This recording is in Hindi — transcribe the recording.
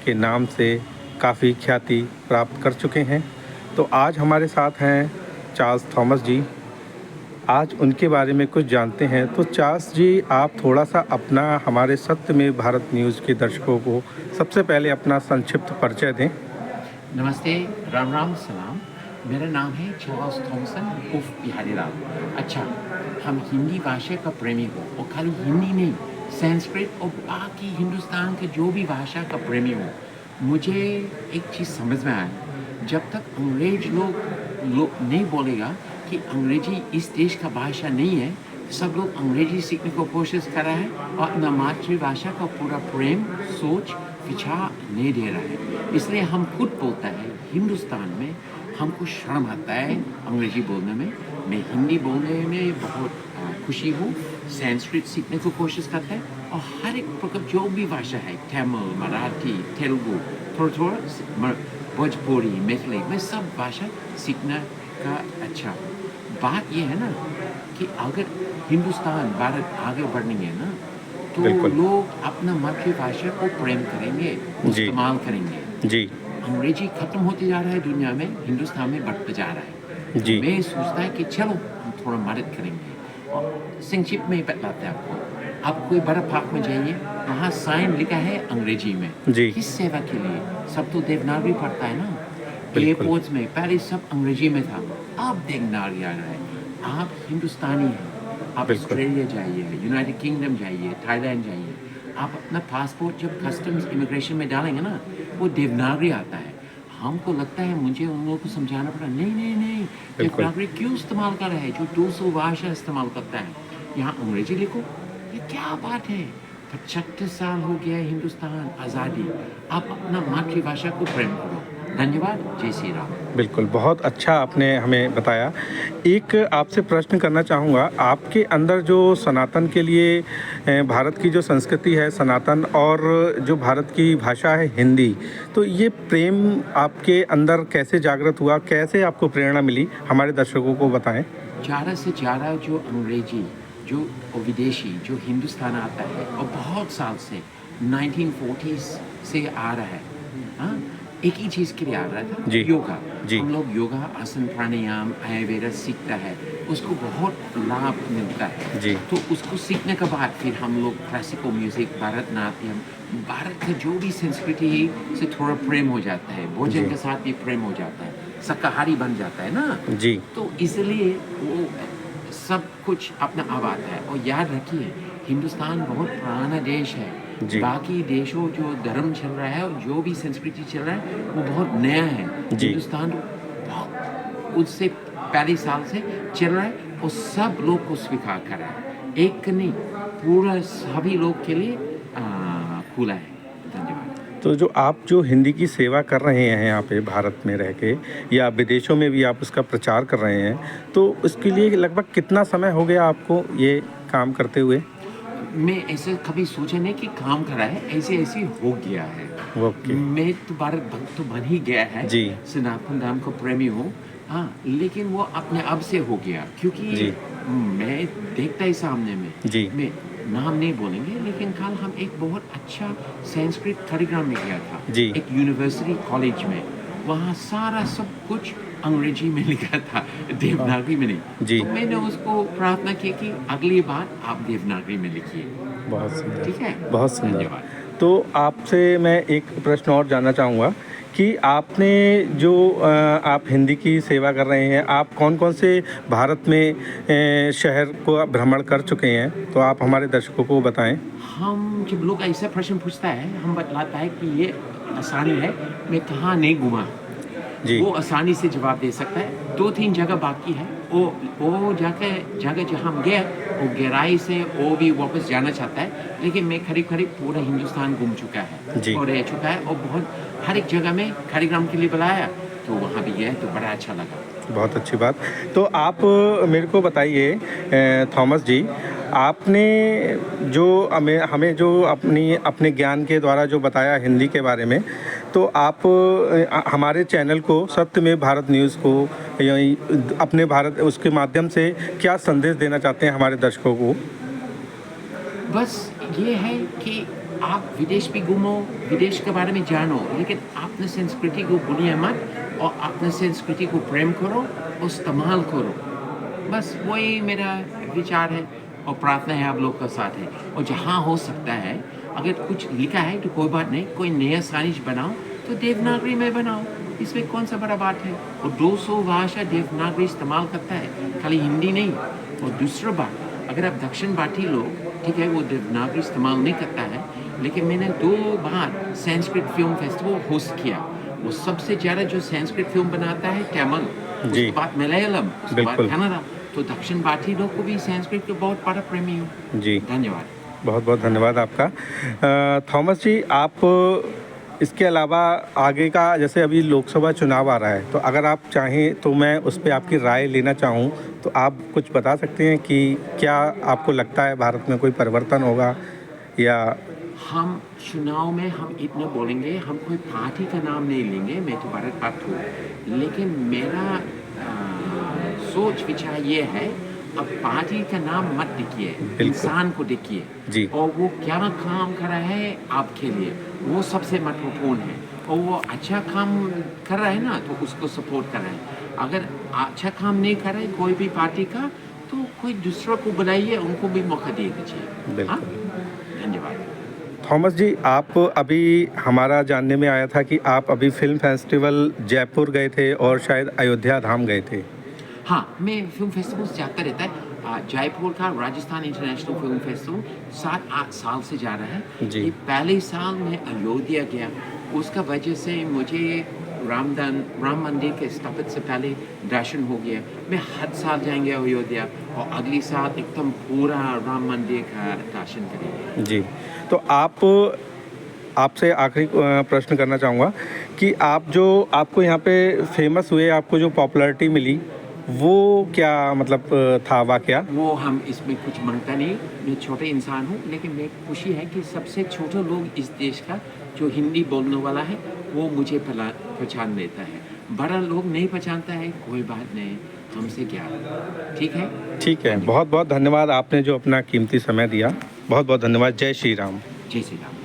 के नाम से काफ़ी ख्याति प्राप्त कर चुके हैं। तो आज हमारे साथ हैं चार्ल्स थॉमस जी। आज उनके बारे में कुछ जानते हैं। तो चार्ल्स जी, आप थोड़ा-सा अपना हमारे सत्य में भारत न्यूज़ के दर्शकों को सबसे पहले अपना संक्षिप्त परिचय दें। नमस्ते, राम राम, सलाम। मेरा नाम है चार्ल्स थॉमसन उर्फ बिहारी लाल। अच्छा, हम हिंदी भाषा का प्रेमी हो और खाली हिंदी नहीं, संस्कृत और बाकी हिंदुस्तान के जो भी भाषा का प्रेमी हो। मुझे एक चीज़ समझ में आया, जब तक अंग्रेज लोग नहीं बोलेगा कि अंग्रेजी इस देश का भाषा नहीं है, सब लोग अंग्रेजी सीखने को कोशिश कर रहा है और अपना मातृभाषा का पूरा प्रेम, सोच, विचार नहीं दे रहा है। इसलिए हम खुद बोलता है हिंदुस्तान में हमको शर्म आता है अंग्रेजी बोलने में। मैं हिंदी बोलने में बहुत खुशी हूँ। संस्कृत सीखने को कोशिश करता है और हर एक प्रकार जो भी भाषा है, तमिल, मराठी, तेलुगु, थोड़ा भोजपुरी, मैथिली, मैं सब भाषा सीखने का अच्छा। बात ये है ना कि अगर हिंदुस्तान, भारत आगे बढ़नी है ना, तो बिल्कुल। लोग अपना मातृभाषा को प्रेम करेंगे, जी। इस्तेमाल करेंगे। जी। अंग्रेजी खत्म होते जा रहा है दुनिया में, हिंदुस्तान में बढ़ते जा रहा है। जी। मैं सोचता है कि चलो हम थोड़ा मदद करेंगे। और संक्षिप्त में बतलाते हैं आपको। आप कोई बड़ा पार्क में जाइए, वहाँ साइन लिखा है अंग्रेजी में। जी। किस सेवा के लिए? सब तो देवनागरी पढ़ता है ना। बिल्कुल। एयरपोर्ट्स में पहले सब अंग्रेजी में था, अब देवनागरी आ रहा है। आप हिंदुस्तानी हैं, आप बिल्कुल। ऑस्ट्रेलिया जाइए, यूनाइटेड किंगडम जाइए, थाईलैंड जाइए, आप अपना पासपोर्ट जब कस्टम्स इमिग्रेशन में डालेंगे ना, वो देवनागरी आता है। हमको लगता है मुझे उन लोगों को समझाना पड़ा, नहीं नहीं नहीं, बिल्कुल। देवनागरी क्यों इस्तेमाल कर रहे हैं जो 200 भाषा इस्तेमाल करता है, यहाँ अंग्रेजी लिखो। ये क्या बात है? 75 साल हो गया है हिंदुस्तान आज़ादी, आप अपना मातृभाषा को प्रेम करो। धन्यवाद, जय श्री राम। बिल्कुल, बहुत अच्छा आपने हमें बताया। एक आपसे प्रश्न करना चाहूँगा, आपके अंदर जो सनातन के लिए भारत की जो संस्कृति है सनातन और जो भारत की भाषा है हिंदी, तो ये प्रेम आपके अंदर कैसे जागृत हुआ? कैसे आपको प्रेरणा मिली? हमारे दर्शकों को बताएँ। ज़्यादा से ज़्यादा जो अंग्रेजी जो और विदेशी जो हिंदुस्तान आता है और बहुत साल से 1940s से आ रहा है, हाँ, एक ही चीज़ के लिए आ रहा था, जी। योगा। जी। हम लोग योगा, आसन, प्राणायाम, आयुर्वेद सीखता है, उसको बहुत लाभ मिलता है। जी। तो उसको सीखने के बाद फिर हम लोग क्लासिकल म्यूज़िक, भरतनाट्यम, भारत का जो भी संस्कृति से थोड़ा प्रेम हो जाता है, भोजन जी। के साथ भी प्रेम हो जाता है, शाकाहारी बन जाता है ना। जी। तो इसलिए वो सब कुछ अपना अब आता है। और याद रखिए, हिंदुस्तान बहुत पुराना देश है। जी। बाकी देशों जो धर्म चल रहा है और जो भी संस्कृति चल रहा है वो बहुत नया है। जी। हिंदुस्तान बहुत उससे पहले साल से चल रहा है और सब लोग को स्वीकार कर रहा है। एक नहीं, पूरा सभी लोग के लिए खुला है। धन्यवाद। तो जो हिंदी की सेवा कर रहे हैं यहाँ पे भारत में रह के या विदेशों में भी आप उसका प्रचार कर रहे हैं, तो उसके लिए लगभग कितना समय हो गया आपको ये काम करते हुए? मैं ऐसे कभी सोचा नहीं कि काम करा है, ऐसे ऐसे हो गया है। ओके। मैं तो भारत भक्त तो बन ही गया है। जी। सनातन धर्म का प्रेमी हूँ। हाँ, लेकिन वो अपने आप से हो गया क्योंकि जी। मैं देखता ही सामने में। जी। मैं नाम नहीं बोलेंगे, लेकिन कल हम एक बहुत अच्छा संस्कृत कार्यक्रम में गया था। जी। एक यूनिवर्सिटी कॉलेज में, वहाँ सारा सब कुछ अंग्रेजी में लिखा था, देवनागरी में नहीं। जी। तो मैंने उसको प्रार्थना की कि अगली बार आप देवनागरी में लिखिए। बहुत सुंदर। ठीक है? बहुत सुंदर। धन्यवाद। तो आपसे मैं एक प्रश्न और जानना चाहूँगा कि आपने जो आप हिंदी की सेवा कर रहे हैं, आप कौन-कौन से भारत में शहर को आप भ्रमण कर चुके हैं? तो आप हमारे दर्शकों को बताएँ। हम जब लोग ऐसा प्रश्न पूछता है, हम बतलाता है कि ये आसानी है, मैं कहाँ नहीं घूमा। जी। वो आसानी से जवाब दे सकता है। 2-3 जगह बाकी है। वो जगह जहाँ हम गए, वो गहराई से वो भी वापस जाना चाहता है, लेकिन मैं करीब-करीब पूरा हिंदुस्तान घूम चुका है जी। और रह चुका है और बहुत हर एक जगह में कार्यक्रम के लिए बुलाया, तो वहाँ भी गया तो बड़ा अच्छा लगा। बहुत अच्छी बात। तो आप मेरे को बताइए थॉमस जी, आपने जो हमें जो अपने ज्ञान के द्वारा जो बताया हिंदी के बारे में, तो आप हमारे चैनल को सत्य में भारत न्यूज़ को अपने भारत उसके माध्यम से क्या संदेश देना चाहते हैं हमारे दर्शकों को? बस ये है कि आप विदेश भी घूमो, विदेश के बारे में जानो, लेकिन अपने संस्कृति को भूलिए मत और अपने संस्कृति को प्रेम करो और इस्तेमाल करो। बस वही मेरा विचार है और प्रार्थना है आप लोग का साथ है। और जहाँ हो सकता है, अगर कुछ लिखा है तो कोई बात नहीं, कोई नया सानिश बनाओ तो देवनागरी में बनाओ, इसमें कौन सा बड़ा बात है। और 200 भाषा देवनागरी इस्तेमाल करता है, खाली हिंदी नहीं। और दूसरा बात, अगर आप दक्षिण भारतीय लोग, ठीक है, वो देवनागरी इस्तेमाल नहीं करता है, लेकिन मैंने 2 बार संस्कृत फिल्म फेस्टिवल होस्ट किया। वो सबसे ज़्यादा जो संस्कृत फिल्म बनाता है तमिल, उसके बाद मलयालम, उसके बाद कन्नड़ा। तो दक्षिण भारतीय लोग को भी संस्कृत के बहुत बड़ा प्रेमी हूँ जी। धन्यवाद, बहुत बहुत धन्यवाद आपका। थॉमस जी, आप इसके अलावा आगे का, जैसे अभी लोकसभा चुनाव आ रहा है, तो अगर आप चाहें तो मैं उस पर आपकी राय लेना चाहूँ, तो आप कुछ बता सकते हैं कि क्या आपको लगता है भारत में कोई परिवर्तन होगा या? हम चुनाव में हम इतना बोलेंगे, हम कोई पार्टी का नाम नहीं लेंगे, मैं तो भारत भक्त हूँ, लेकिन मेरा सोच विचार ये है, अब पार्टी का नाम मत देखिए, इंसान को देखिए और वो क्या काम कर रहा है आपके लिए, वो सबसे महत्वपूर्ण है। और वो अच्छा काम कर रहा है ना, तो उसको सपोर्ट कर रहा है। अगर अच्छा काम नहीं कर रहा है कोई भी पार्टी का, तो कोई दूसरा को बुलाइए, उनको भी मौका दे दीजिए। हाँ, धन्यवाद। थॉमस जी, आप अभी, हमारा जानने में आया था कि आप अभी फिल्म फेस्टिवल जयपुर गए थे और शायद अयोध्या धाम गए थे। हाँ, मैं फिल्म फेस्टिवल्स जाता रहता है। जयपुर का राजस्थान इंटरनेशनल फिल्म फेस्टिवल 7-8 साल से जा रहा है जी। ये पहले साल मैं अयोध्या गया, उसका वजह से मुझे राम मंदिर के स्थापित से पहले दर्शन हो गया। मैं हर साल जाएंगे अयोध्या और अगली साल एकदम पूरा राम मंदिर का दर्शन करेंगे जी। तो आपसे आखिरी प्रश्न करना चाहूँगा कि आपको यहाँ पे फेमस हुए, आपको जो पॉपुलैरिटी मिली, वो क्या मतलब था वाकया? वो हम इसमें कुछ मांगता नहीं, मैं छोटे इंसान हूँ, लेकिन मैं खुशी है कि सबसे छोटे लोग इस देश का जो हिंदी बोलने वाला है वो मुझे पहचान लेता है। बड़ा लोग नहीं पहचानता है, कोई बात नहीं, हमसे क्या, ठीक है? ठीक है, बहुत बहुत धन्यवाद, आपने जो अपना कीमती समय दिया, बहुत बहुत धन्यवाद। जय श्री राम। जय श्री राम।